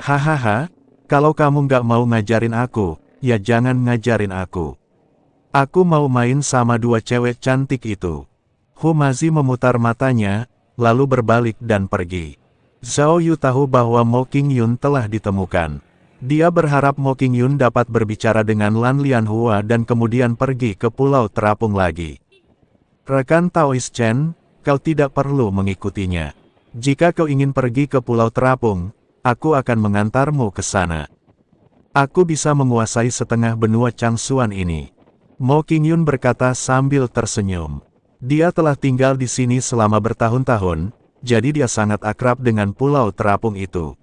Hahaha, kalau kamu nggak mau ngajarin aku, ya jangan ngajarin aku. Aku mau main sama dua cewek cantik itu. Humazi memutar matanya, lalu berbalik dan pergi. Zhao Yu tahu bahwa Mo Qingyun telah ditemukan. Dia berharap Mo Qingyun dapat berbicara dengan Lan Lianhua dan kemudian pergi ke Pulau Terapung lagi. Rekan Taoist Chen, kau tidak perlu mengikutinya. Jika kau ingin pergi ke Pulau Terapung, aku akan mengantarmu ke sana. Aku bisa menguasai setengah benua Changsuan ini. Mo Qingyun berkata sambil tersenyum. Dia telah tinggal di sini selama bertahun-tahun, jadi dia sangat akrab dengan Pulau Terapung itu.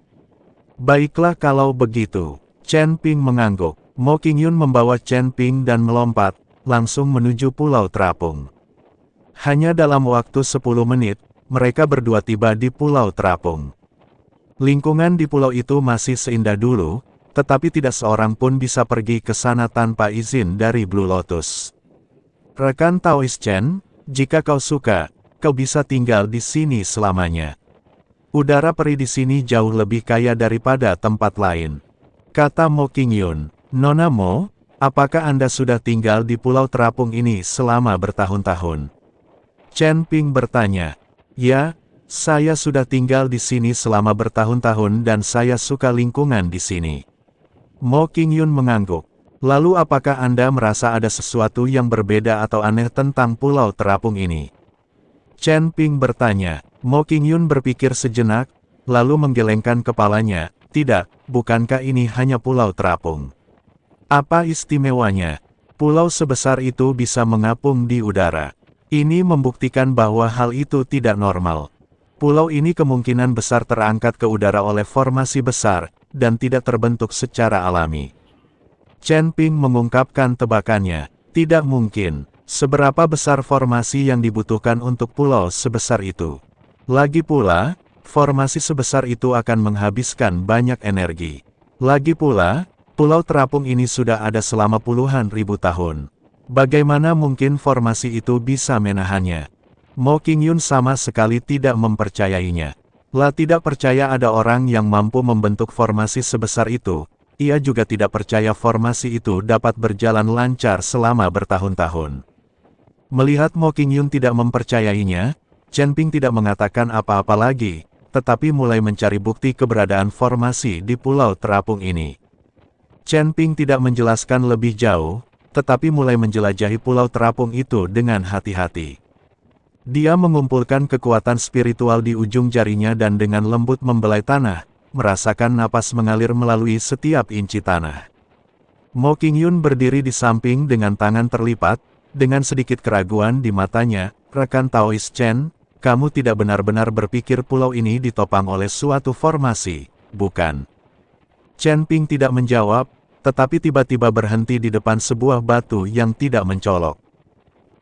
Baiklah kalau begitu. Chen Ping mengangguk. Mo Qingyun membawa Chen Ping dan melompat, langsung menuju Pulau Terapung. Hanya dalam waktu 10 menit, mereka berdua tiba di Pulau Terapung. Lingkungan di pulau itu masih seindah dulu, tetapi tidak seorang pun bisa pergi ke sana tanpa izin dari Blue Lotus. Rekan Taoist Chen, jika kau suka, kau bisa tinggal di sini selamanya. Udara peri di sini jauh lebih kaya daripada tempat lain. Kata Mo Qingyun. Nona Mo, apakah Anda sudah tinggal di Pulau Terapung ini selama bertahun-tahun? Chen Ping bertanya. Ya, saya sudah tinggal di sini selama bertahun-tahun dan saya suka lingkungan di sini. Mo Qingyun mengangguk. Lalu apakah Anda merasa ada sesuatu yang berbeda atau aneh tentang Pulau Terapung ini? Chen Ping bertanya. Mo Qingyun berpikir sejenak, lalu menggelengkan kepalanya. Tidak, bukankah ini hanya Pulau Terapung? Apa istimewanya? Pulau sebesar itu bisa mengapung di udara. Ini membuktikan bahwa hal itu tidak normal. Pulau ini kemungkinan besar terangkat ke udara oleh formasi besar, dan tidak terbentuk secara alami. Chen Ping mengungkapkan tebakannya. Tidak mungkin. Seberapa besar formasi yang dibutuhkan untuk pulau sebesar itu? Lagi pula, formasi sebesar itu akan menghabiskan banyak energi. Lagi pula, Pulau Terapung ini sudah ada selama puluhan ribu tahun. Bagaimana mungkin formasi itu bisa menahannya? Mo Qingyun sama sekali tidak mempercayainya. Lah tidak percaya ada orang yang mampu membentuk formasi sebesar itu. Ia juga tidak percaya formasi itu dapat berjalan lancar selama bertahun-tahun. Melihat Mo Qingyun tidak mempercayainya, Chen Ping tidak mengatakan apa-apa lagi, tetapi mulai mencari bukti keberadaan formasi di Pulau Terapung ini. Chen Ping tidak menjelaskan lebih jauh, tetapi mulai menjelajahi Pulau Terapung itu dengan hati-hati. Dia mengumpulkan kekuatan spiritual di ujung jarinya dan dengan lembut membelai tanah, merasakan napas mengalir melalui setiap inci tanah. Mo Qingyun berdiri di samping dengan tangan terlipat, dengan sedikit keraguan di matanya. Rekan Taoist Chen, kamu tidak benar-benar berpikir pulau ini ditopang oleh suatu formasi, bukan? Chen Ping tidak menjawab, tetapi tiba-tiba berhenti di depan sebuah batu yang tidak mencolok.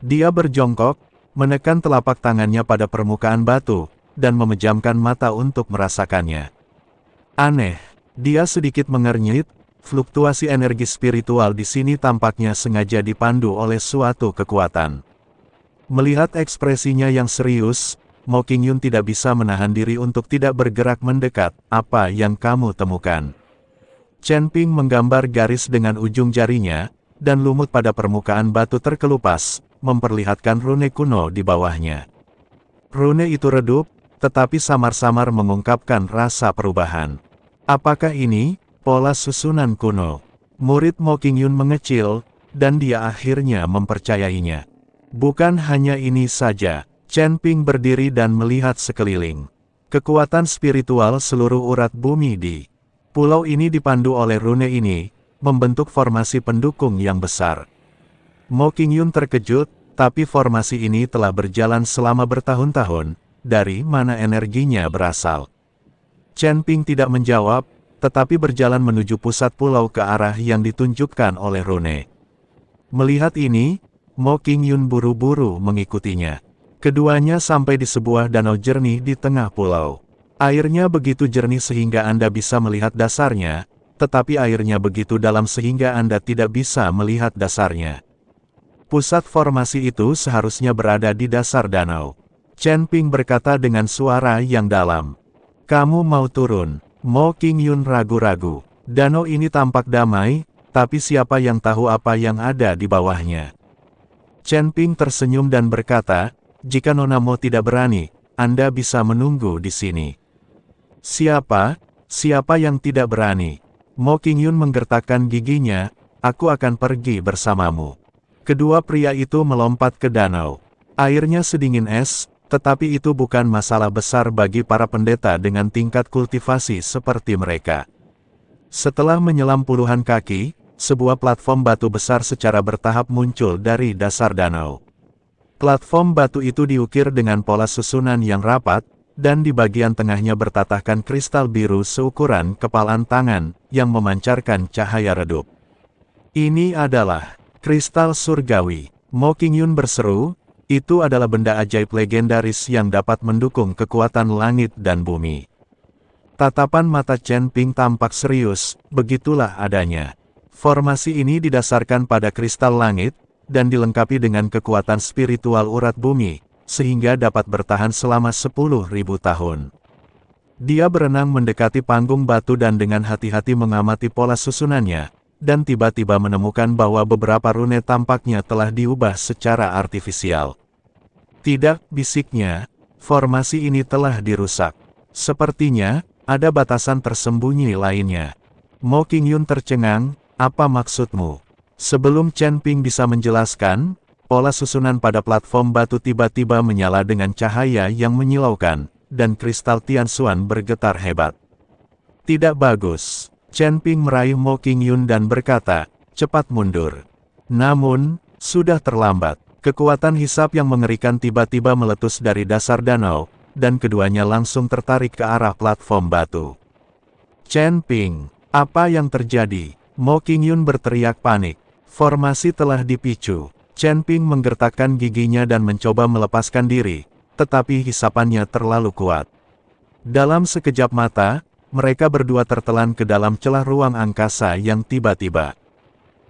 Dia berjongkok, menekan telapak tangannya pada permukaan batu, dan memejamkan mata untuk merasakannya. Aneh, dia sedikit mengernyit, fluktuasi energi spiritual di sini tampaknya sengaja dipandu oleh suatu kekuatan. Melihat ekspresinya yang serius, Mo Qingyun tidak bisa menahan diri untuk tidak bergerak mendekat. Apa yang kamu temukan? Chen Ping menggambar garis dengan ujung jarinya, dan lumut pada permukaan batu terkelupas, memperlihatkan rune kuno di bawahnya. Rune itu redup, tetapi samar-samar mengungkapkan rasa perubahan. Apakah ini pola susunan kuno? Murid Mo Qingyun mengecil, dan dia akhirnya mempercayainya. Bukan hanya ini saja, Chen Ping berdiri dan melihat sekeliling. Kekuatan spiritual seluruh urat bumi di pulau ini dipandu oleh rune ini, membentuk formasi pendukung yang besar. Mo Qingyun terkejut, tapi formasi ini telah berjalan selama bertahun-tahun. Dari mana energinya berasal? Chen Ping tidak menjawab, tetapi berjalan menuju pusat pulau ke arah yang ditunjukkan oleh rune. Melihat ini, Mo Qingyun buru-buru mengikutinya. Keduanya sampai di sebuah danau jernih di tengah pulau. Airnya begitu jernih sehingga Anda bisa melihat dasarnya, tetapi airnya begitu dalam sehingga Anda tidak bisa melihat dasarnya. Pusat formasi itu seharusnya berada di dasar danau. Chen Ping berkata dengan suara yang dalam. Kamu mau turun? Mo Qingyun ragu-ragu. Danau ini tampak damai, tapi siapa yang tahu apa yang ada di bawahnya? Chen Ping tersenyum dan berkata, jika Nona Mo tidak berani, Anda bisa menunggu di sini. Siapa? Siapa yang tidak berani? Mo Qingyun menggertakkan giginya, aku akan pergi bersamamu. Kedua pria itu melompat ke danau. Airnya sedingin es, tetapi itu bukan masalah besar bagi para pendeta dengan tingkat kultivasi seperti mereka. Setelah menyelam puluhan kaki, sebuah platform batu besar secara bertahap muncul dari dasar danau. Platform batu itu diukir dengan pola susunan yang rapat, dan di bagian tengahnya bertatahkan kristal biru seukuran kepalan tangan, yang memancarkan cahaya redup. Ini adalah kristal surgawi. Mo Qingyun berseru, itu adalah benda ajaib legendaris yang dapat mendukung kekuatan langit dan bumi. Tatapan mata Chen Ping tampak serius, begitulah adanya. Formasi ini didasarkan pada kristal langit, dan dilengkapi dengan kekuatan spiritual urat bumi, sehingga dapat bertahan selama 10.000 tahun. Dia berenang mendekati panggung batu dan dengan hati-hati mengamati pola susunannya, dan tiba-tiba menemukan bahwa beberapa rune tampaknya telah diubah secara artifisial. Tidak, bisiknya, formasi ini telah dirusak. Sepertinya, ada batasan tersembunyi lainnya. Mo Qingyun tercengang, apa maksudmu? Sebelum Chen Ping bisa menjelaskan, pola susunan pada platform batu tiba-tiba menyala dengan cahaya yang menyilaukan, dan kristal Tianxuan bergetar hebat. Tidak bagus. Chen Ping meraih Mo Qingyun dan berkata, cepat mundur. Namun, sudah terlambat. Kekuatan hisap yang mengerikan tiba-tiba meletus dari dasar danau, dan keduanya langsung tertarik ke arah platform batu. Chen Ping, apa yang terjadi? Mo Qingyun berteriak panik. Formasi telah dipicu. Chen Ping menggertakkan giginya dan mencoba melepaskan diri, tetapi hisapannya terlalu kuat. Dalam sekejap mata, mereka berdua tertelan ke dalam celah ruang angkasa yang tiba-tiba.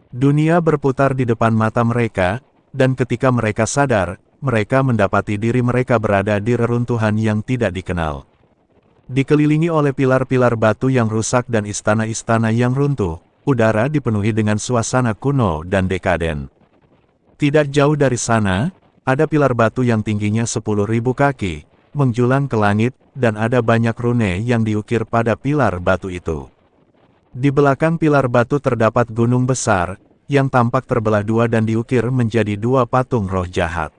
Dunia berputar di depan mata mereka, dan ketika mereka sadar, mereka mendapati diri mereka berada di reruntuhan yang tidak dikenal. Dikelilingi oleh pilar-pilar batu yang rusak dan istana-istana yang runtuh, udara dipenuhi dengan suasana kuno dan dekaden. Tidak jauh dari sana, ada pilar batu yang tingginya 10.000 kaki, menjulang ke langit, dan ada banyak rune yang diukir pada pilar batu itu. Di belakang pilar batu terdapat gunung besar, yang tampak terbelah dua dan diukir menjadi dua patung roh jahat.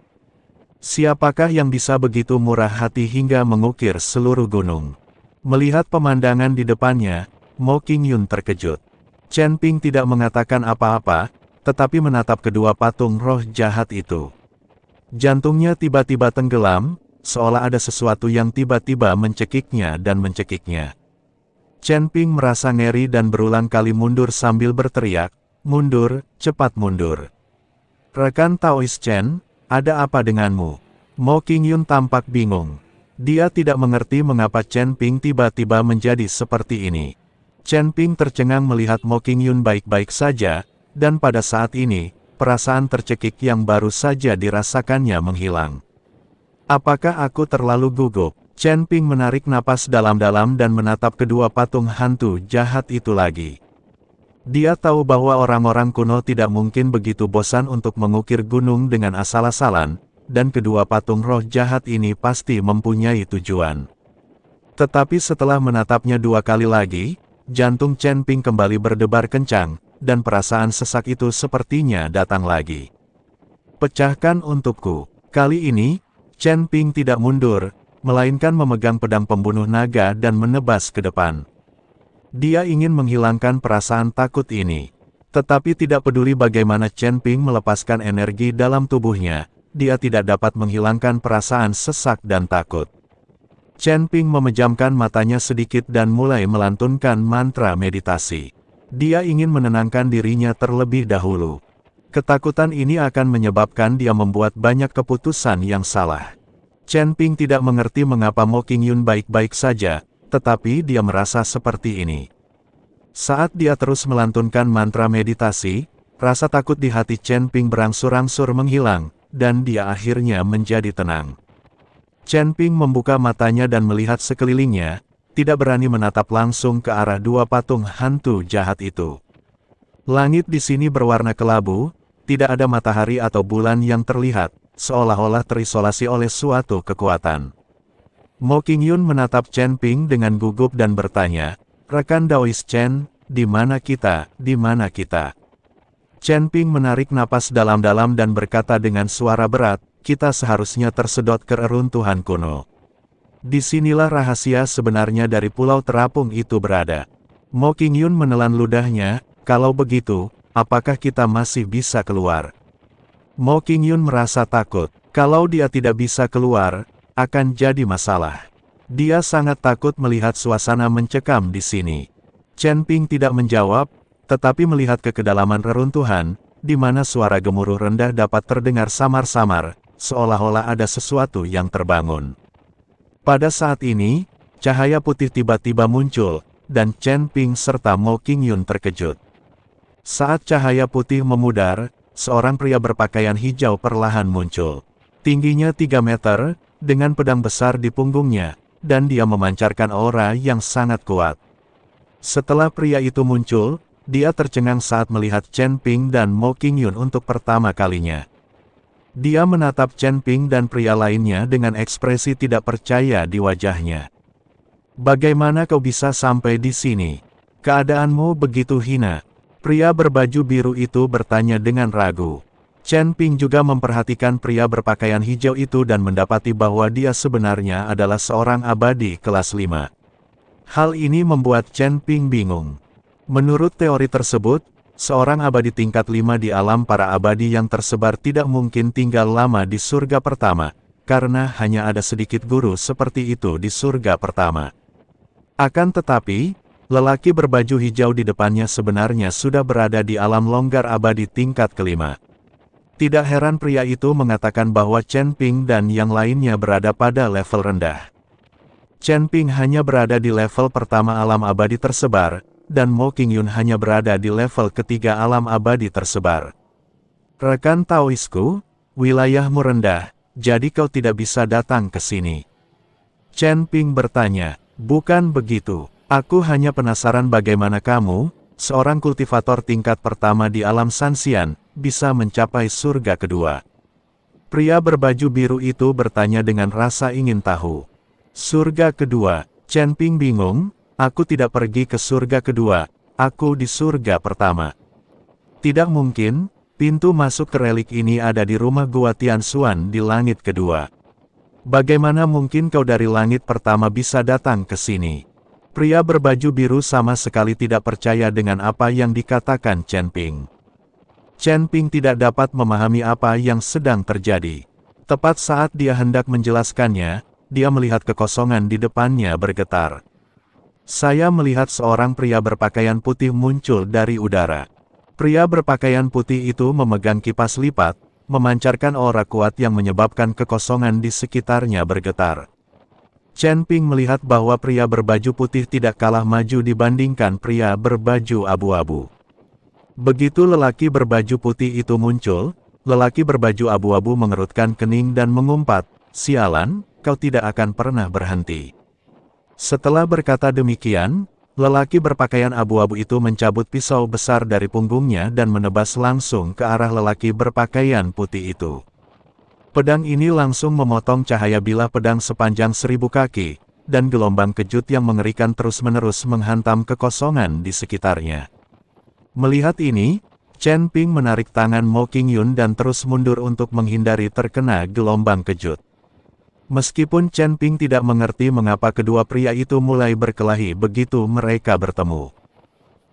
Siapakah yang bisa begitu murah hati hingga mengukir seluruh gunung? Melihat pemandangan di depannya, Mo Qingyun terkejut. Chen Ping tidak mengatakan apa-apa, tetapi menatap kedua patung roh jahat itu. Jantungnya tiba-tiba tenggelam, seolah ada sesuatu yang tiba-tiba mencekiknya dan mencekiknya. Chen Ping merasa ngeri dan berulang kali mundur sambil berteriak, mundur, cepat mundur. Rekan Taois Chen, ada apa denganmu? Mo Qingyun tampak bingung. Dia tidak mengerti mengapa Chen Ping tiba-tiba menjadi seperti ini. Chen Ping tercengang melihat Mo Qingyun baik-baik saja, dan pada saat ini, perasaan tercekik yang baru saja dirasakannya menghilang. Apakah aku terlalu gugup? Chen Ping menarik napas dalam-dalam dan menatap kedua patung hantu jahat itu lagi. Dia tahu bahwa orang-orang kuno tidak mungkin begitu bosan untuk mengukir gunung dengan asal-asalan, dan kedua patung roh jahat ini pasti mempunyai tujuan. Tetapi setelah menatapnya dua kali lagi, jantung Chen Ping kembali berdebar kencang, dan perasaan sesak itu sepertinya datang lagi. Pecahkan untukku. Kali ini, Chen Ping tidak mundur, melainkan memegang pedang pembunuh naga dan menebas ke depan. Dia ingin menghilangkan perasaan takut ini. Tetapi tidak peduli bagaimana Chen Ping melepaskan energi dalam tubuhnya, dia tidak dapat menghilangkan perasaan sesak dan takut. Chen Ping memejamkan matanya sedikit dan mulai melantunkan mantra meditasi. Dia ingin menenangkan dirinya terlebih dahulu. Ketakutan ini akan menyebabkan dia membuat banyak keputusan yang salah. Chen Ping tidak mengerti mengapa Mo Qingyun baik-baik saja, tetapi dia merasa seperti ini. Saat dia terus melantunkan mantra meditasi, rasa takut di hati Chen Ping berangsur-angsur menghilang, dan dia akhirnya menjadi tenang. Chen Ping membuka matanya dan melihat sekelilingnya, tidak berani menatap langsung ke arah dua patung hantu jahat itu. Langit di sini berwarna kelabu, tidak ada matahari atau bulan yang terlihat, seolah-olah terisolasi oleh suatu kekuatan. Mo Qingyun menatap Chen Ping dengan gugup dan bertanya, "Rekan Daois Chen, di mana kita, di mana kita?" Chen Ping menarik napas dalam-dalam dan berkata dengan suara berat, "Kita seharusnya tersedot ke reruntuhan kuno. Disinilah rahasia sebenarnya dari pulau terapung itu berada." Mo Qingyun menelan ludahnya, "Kalau begitu, apakah kita masih bisa keluar?" Mo Qingyun merasa takut. Kalau dia tidak bisa keluar, akan jadi masalah. Dia sangat takut melihat suasana mencekam di sini. Chen Ping tidak menjawab, tetapi melihat ke kedalaman reruntuhan, di mana suara gemuruh rendah dapat terdengar samar-samar, seolah-olah ada sesuatu yang terbangun. Pada saat ini, cahaya putih tiba-tiba muncul, dan Chen Ping serta Mo Qingyun terkejut. Saat cahaya putih memudar, seorang pria berpakaian hijau perlahan muncul. Tingginya 3 meter, dengan pedang besar di punggungnya, dan dia memancarkan aura yang sangat kuat. Setelah pria itu muncul, dia tercengang saat melihat Chen Ping dan Mo Qingyun untuk pertama kalinya. Dia menatap Chen Ping dan pria lainnya dengan ekspresi tidak percaya di wajahnya. "Bagaimana kau bisa sampai di sini? Keadaanmu begitu hina." Pria berbaju biru itu bertanya dengan ragu. Chen Ping juga memperhatikan pria berpakaian hijau itu dan mendapati bahwa dia sebenarnya adalah seorang abadi kelas 5. Hal ini membuat Chen Ping bingung. Menurut teori tersebut, seorang abadi tingkat 5 di alam para abadi yang tersebar tidak mungkin tinggal lama di surga pertama, karena hanya ada sedikit guru seperti itu di surga pertama. Akan tetapi, lelaki berbaju hijau di depannya sebenarnya sudah berada di alam longgar abadi tingkat kelima. Tidak heran pria itu mengatakan bahwa Chen Ping dan yang lainnya berada pada level rendah. Chen Ping hanya berada di level pertama alam abadi tersebar, dan Mo Qingyun hanya berada di level ketiga alam abadi tersebar. "Rekan Taoisku, wilayahmu rendah, jadi kau tidak bisa datang ke sini." Chen Ping bertanya, "Bukan begitu. Aku hanya penasaran bagaimana kamu, seorang kultivator tingkat pertama di alam Sanxian, bisa mencapai surga kedua." Pria berbaju biru itu bertanya dengan rasa ingin tahu. "Surga kedua?" Chen Ping bingung. "Aku tidak pergi ke surga kedua, aku di surga pertama." "Tidak mungkin, pintu masuk ke relik ini ada di rumah Gua Tianxuan di langit kedua. Bagaimana mungkin kau dari langit pertama bisa datang ke sini?" Pria berbaju biru sama sekali tidak percaya dengan apa yang dikatakan Chen Ping. Chen Ping tidak dapat memahami apa yang sedang terjadi. Tepat saat dia hendak menjelaskannya, dia melihat kekosongan di depannya bergetar. "Saya melihat seorang pria berpakaian putih muncul dari udara." Pria berpakaian putih itu memegang kipas lipat, memancarkan aura kuat yang menyebabkan kekosongan di sekitarnya bergetar. Chen Ping melihat bahwa pria berbaju putih tidak kalah maju dibandingkan pria berbaju abu-abu. Begitu lelaki berbaju putih itu muncul, lelaki berbaju abu-abu mengerutkan kening dan mengumpat, "Sialan, kau tidak akan pernah berhenti." Setelah berkata demikian, lelaki berpakaian abu-abu itu mencabut pisau besar dari punggungnya dan menebas langsung ke arah lelaki berpakaian putih itu. Pedang ini langsung memotong cahaya bilah pedang sepanjang 1000 kaki, dan gelombang kejut yang mengerikan terus-menerus menghantam kekosongan di sekitarnya. Melihat ini, Chen Ping menarik tangan Mo Qingyun dan terus mundur untuk menghindari terkena gelombang kejut. Meskipun Chen Ping tidak mengerti mengapa kedua pria itu mulai berkelahi begitu mereka bertemu.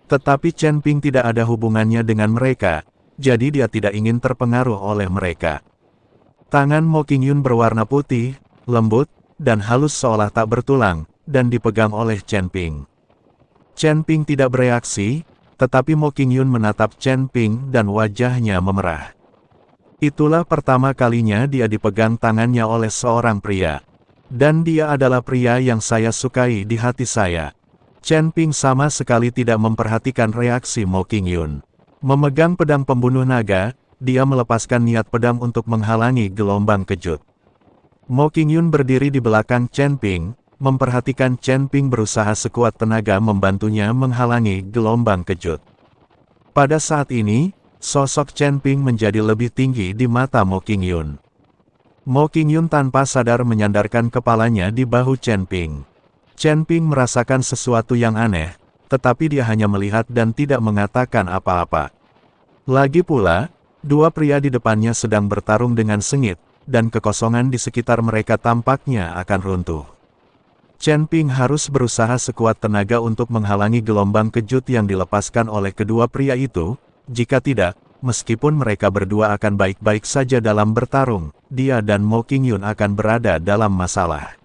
Tetapi Chen Ping tidak ada hubungannya dengan mereka, jadi dia tidak ingin terpengaruh oleh mereka. Tangan Mo Qingyun berwarna putih, lembut, dan halus seolah tak bertulang, dan dipegang oleh Chen Ping. Chen Ping tidak bereaksi, tetapi Mo Qingyun menatap Chen Ping dan wajahnya memerah. Itulah pertama kalinya dia dipegang tangannya oleh seorang pria. Dan dia adalah pria yang saya sukai di hati saya. Chen Ping sama sekali tidak memperhatikan reaksi Mo Qingyun. Memegang pedang pembunuh naga, dia melepaskan niat pedang untuk menghalangi gelombang kejut. Mo Qingyun berdiri di belakang Chen Ping, memperhatikan Chen Ping berusaha sekuat tenaga membantunya menghalangi gelombang kejut. Pada saat ini, sosok Chen Ping menjadi lebih tinggi di mata Mo Qingyun. Mo Qingyun tanpa sadar menyandarkan kepalanya di bahu Chen Ping. Chen Ping merasakan sesuatu yang aneh, tetapi dia hanya melihat dan tidak mengatakan apa-apa. Lagi pula, dua pria di depannya sedang bertarung dengan sengit, dan kekosongan di sekitar mereka tampaknya akan runtuh. Chen Ping harus berusaha sekuat tenaga untuk menghalangi gelombang kejut yang dilepaskan oleh kedua pria itu. Jika tidak, meskipun mereka berdua akan baik-baik saja dalam bertarung, dia dan Mo Qingyun akan berada dalam masalah.